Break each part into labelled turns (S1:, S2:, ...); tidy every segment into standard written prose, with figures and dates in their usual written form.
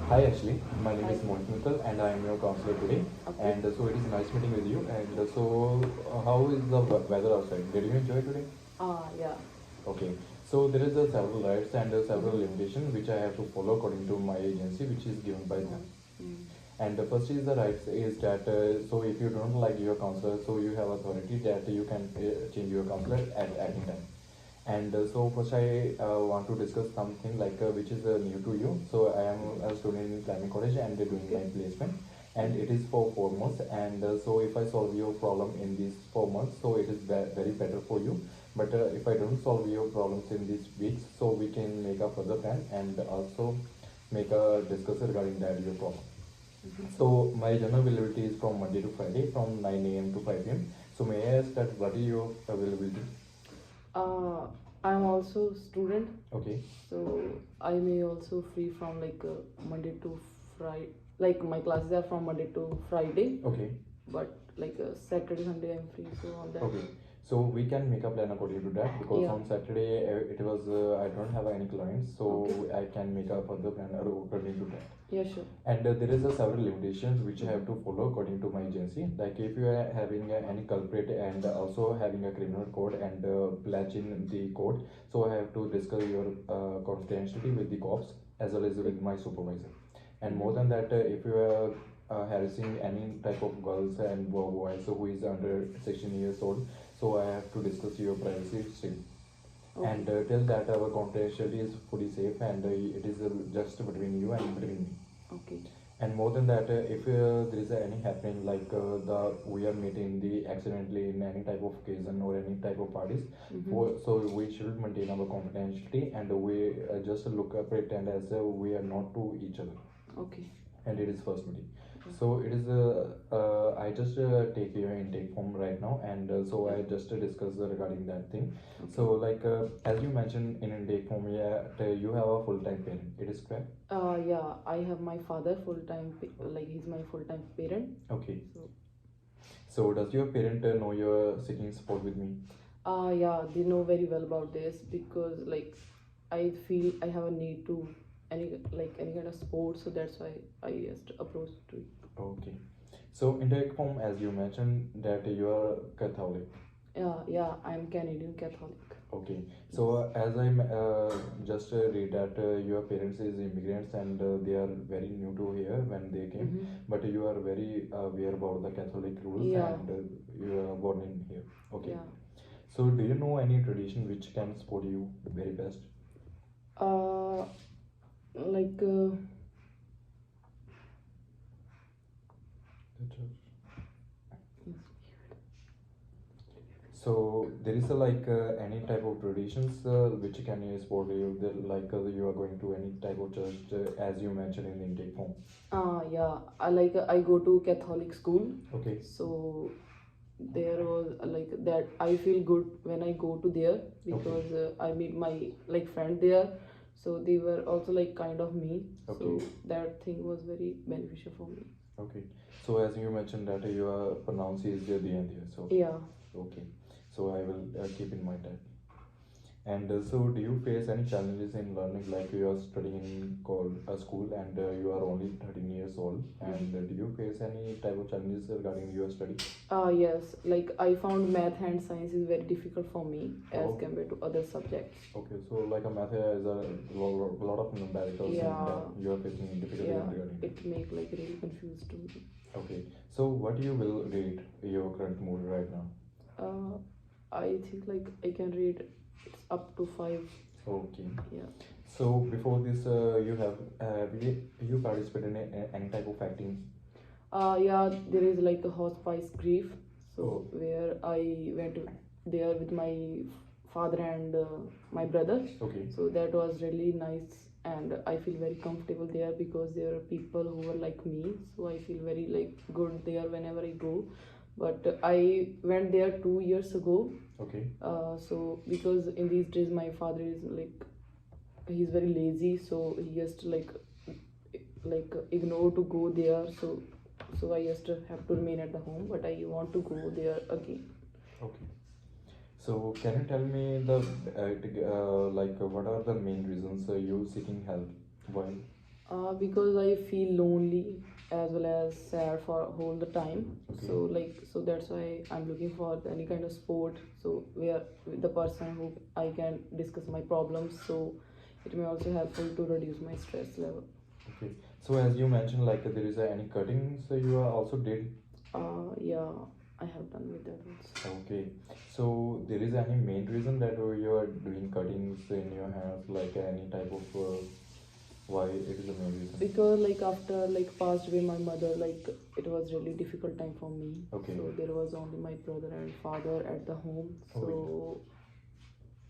S1: Hi Ashley, my name
S2: Hi.
S1: is Mohit Mittal and I am your counselor today.
S2: Okay.
S1: And so it is nice meeting with you. And how is the weather outside? Did you enjoy today?
S2: Yeah.
S1: Okay. So there is several rights and several
S2: Mm-hmm.
S1: limitations which I have to follow according to my agency, which is given by them.
S2: Mm-hmm.
S1: And the first is the rights is that so if you don't like your counselor, so you have authority that you can change your counselor at any time. And so first I want to discuss something like which is new to you. So I am a student in climbing college and doing
S2: Okay.
S1: my placement, and it
S2: Mm-hmm.
S1: is for 4 months. And so if I solve your problem in these 4 months, so it is very better for you. But if I don't solve your problems in these weeks, so we can make a further plan and also make a discussion regarding that your problem. So my general availability is from Monday to Friday from 9 a.m. to 5 p.m. So may I ask that what is your availability?
S2: Uh, I'm also student,
S1: Okay.
S2: so I may also free from Monday to Friday. Like my classes are from Monday to Friday,
S1: Okay.
S2: but Saturday, Sunday I'm free. So on that.
S1: Okay. So we can make a plan according to that because
S2: Yeah.
S1: on Saturday it was I don't have any clients, so
S2: Okay.
S1: I can make a further plan according to that.
S2: Yeah, sure.
S1: And there is a several limitations which I have to follow according to my agency. Like if you are having any culprit and also having a criminal code and pledge in the court, so I have to discuss your confidentiality with the cops as well as with my supervisor. And more than that, if you are harassing any type of girls and boys who is under 16 years old, so I have to discuss your privacy still.
S2: Okay.
S1: And till that our confidentiality is fully safe and it is just between you and between me.
S2: Okay.
S1: And more than that, if there is any happening like the we are meeting the accidentally in any type of occasion or any type of parties, so we should maintain our confidentiality and we just look up pretend as we are not to each other.
S2: Okay.
S1: And it is first meeting. So it is I just take your intake form right now, and so I just discuss regarding that thing. So like as you mentioned in intake form, yeah, you have a full-time parent. It is correct?
S2: Yeah, I have my father full time. Like he's my full time parent.
S1: Okay.
S2: So.
S1: So does your parent know you're seeking support with me?
S2: Yeah, they know very well about this because I feel I have a need to any kind of sport, so that's why I just approached to it.
S1: Okay. So intake form, as you mentioned that you are Catholic.
S2: Yeah, I'm Canadian Catholic.
S1: Okay. So as I just read that your parents is immigrants and they are very new to here when they came, but you are very aware about the Catholic rules. Yeah. And you are born in here. Okay.
S2: Yeah.
S1: So do you know any tradition which can support you very best?
S2: Uh, like
S1: That's all. So there is a like any type of traditions which can support you, like you are going to any type of church as you mentioned in the intake form.
S2: yeah, I go to Catholic school.
S1: Okay.
S2: So there was that I feel good when I go to there because I meet my friend there, so they were also kind of me.
S1: Okay.
S2: So that thing was very beneficial for me.
S1: Okay. So as you mentioned that you are pronounced is the end here. So
S2: Yeah.
S1: okay. So I will keep in mind that. And so do you face any challenges in learning, like you are studying in school and you are only 13 years old, and do you face any type of challenges regarding your study?
S2: Yes, like I found math and science is very difficult for me as
S1: Oh.
S2: compared to other subjects.
S1: Okay, so like a math is a lot of numericals and
S2: Yeah.
S1: you are facing difficulty
S2: Yeah,
S1: regarding that.
S2: it make really confused to me.
S1: Okay, so what you will rate your current mood right now?
S2: I think I can read it's up to 5.
S1: Okay.
S2: Yeah.
S1: So before this, you have you participated in any type of acting?
S2: Yeah, there is like a hospice grief. So
S1: Oh.
S2: where I went there with my father and my brother.
S1: Okay.
S2: So that was really nice, and I feel very comfortable there because there are people who are like me. So I feel very good there whenever I go. But I went there 2 years ago.
S1: Okay.
S2: So because in these days my father is he's very lazy, so he just ignore to go there. So I just have to remain at the home, but I want to go there again.
S1: Okay. So can you tell me the what are the main reasons you seeking help? Why?
S2: Because I feel lonely as well as sad for all the time.
S1: Okay.
S2: So that's why I'm looking for any kind of sport, so where with the person who I can discuss my problems, so it may also helpful to reduce my stress level.
S1: Okay. So as you mentioned, like there is any cuttings you are also did.
S2: Yeah, I have done with that also.
S1: Okay. So there is any main reason that you are doing cuttings in your hands, like any type of why it is the main reason?
S2: Because like after like passed away my mother, like it was really difficult time for me.
S1: Okay.
S2: So there was only my brother and father at the home.
S1: Oh,
S2: So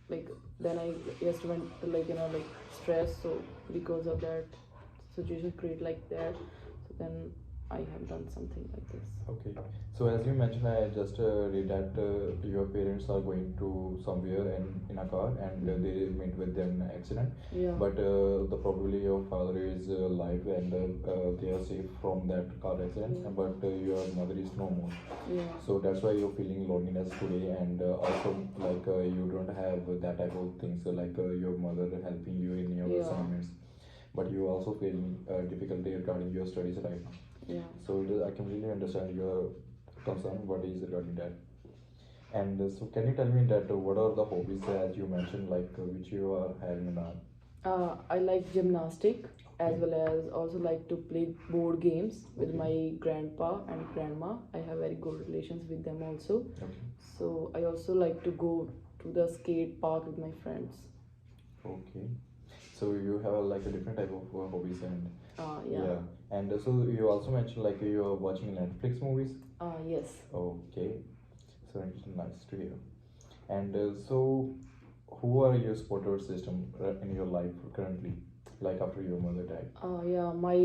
S2: like then I just went to like like stress. So because of that situation create like that, so then I have done something like this.
S1: Okay. So as you mentioned, I just read that your parents are going to somewhere and in a car and they meet with an accident.
S2: Yeah.
S1: But the probably your father is alive and they are safe from that car accident.
S2: Yeah.
S1: But your mother is no more.
S2: Yeah.
S1: So that's why you're feeling loneliness today, and also like you don't have that type of things like your mother helping you in your
S2: Yeah.
S1: assignments, but you also feeling difficulty regarding your studies right now.
S2: Yeah.
S1: So I completely understand your concern. What is regarding that? And so can you tell me that what are the hobbies as you mentioned, like which you are having now?
S2: I like gymnastic as
S1: Okay.
S2: well as also like to play board games with
S1: Okay.
S2: my grandpa and grandma. I have very good relations with them also.
S1: Okay.
S2: So I also like to go to the skate park with my friends.
S1: Okay. So you have like a different type of hobbies and
S2: Yeah.
S1: And so you also mentioned like you are watching Netflix movies.
S2: Yes.
S1: Okay. So it's nice to hear. And so who are your support system in your life currently, like after your mother died?
S2: Yeah, my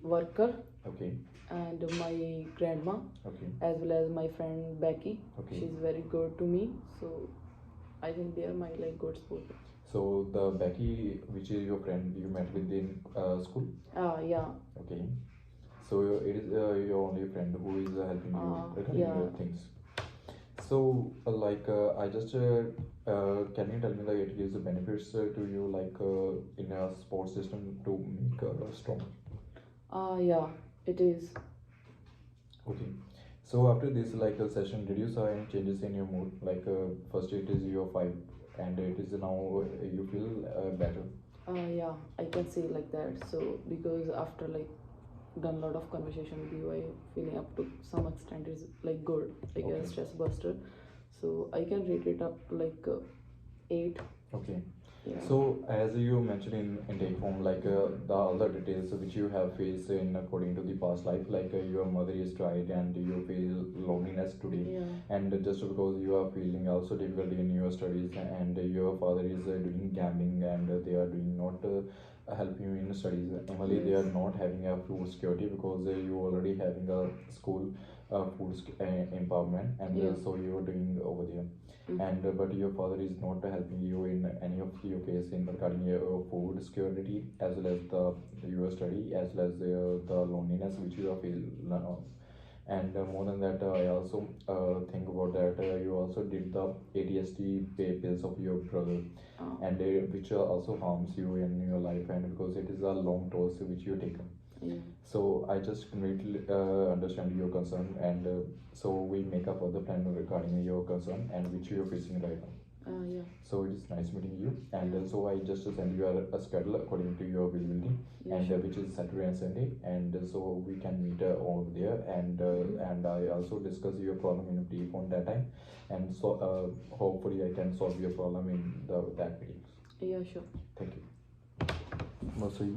S2: worker
S1: Okay.
S2: and my grandma
S1: Okay.
S2: as well as my friend Becky.
S1: Okay.
S2: She's very good to me. So I think they are my like good support.
S1: So the Becky, which is your friend you met with in school.
S2: Yeah.
S1: Okay. So it is your only friend who is helping you regarding
S2: Yeah.
S1: your things. So I just can you tell me like it gives the benefits to you like in a sports system to make strong?
S2: Yeah, it is.
S1: Okay. So after this like a session, did you saw any changes in your mood? Like first it is your 5 and it is now you feel better.
S2: Yeah, I can say like that. So because after like done a lot of conversation with you, I feeling up to some extent is like good, like
S1: Okay.
S2: a stress buster. So I can rate it up to like 8.
S1: Okay.
S2: Yeah.
S1: So as you mentioned in take home, like the other details which you have faced in according to the past life, like your mother is died and you feel loneliness today,
S2: Yeah.
S1: and just because you are feeling also difficulty in your studies, and your father is doing gambling and they are doing not help you in studies. Normally they are
S2: Yes.
S1: not having a food security because you already having a school empowerment, and
S2: Yeah.
S1: so you are doing over there. And but your father is not helping you in any of your case in regarding your food security as well as your study as well as the loneliness which you are feel now. And more than that, I also think about that you also did the ADHD pills of your brother, and which also harms you in your life, and because it is a long dose which you take.
S2: Yeah.
S1: So I just completely understand your concern, and so we make a further plan regarding your concern and which you are facing right now.
S2: Yeah.
S1: So it is nice meeting you, and
S2: Yeah.
S1: so I just send you a schedule according to your availability,
S2: Yeah,
S1: and
S2: sure.
S1: which is Saturday and Sunday, and so we can meet over there, and I also discuss your problem in brief on that time, and so hopefully I can solve your problem in that meetings.
S2: Yeah, sure.
S1: Thank you. Mostly.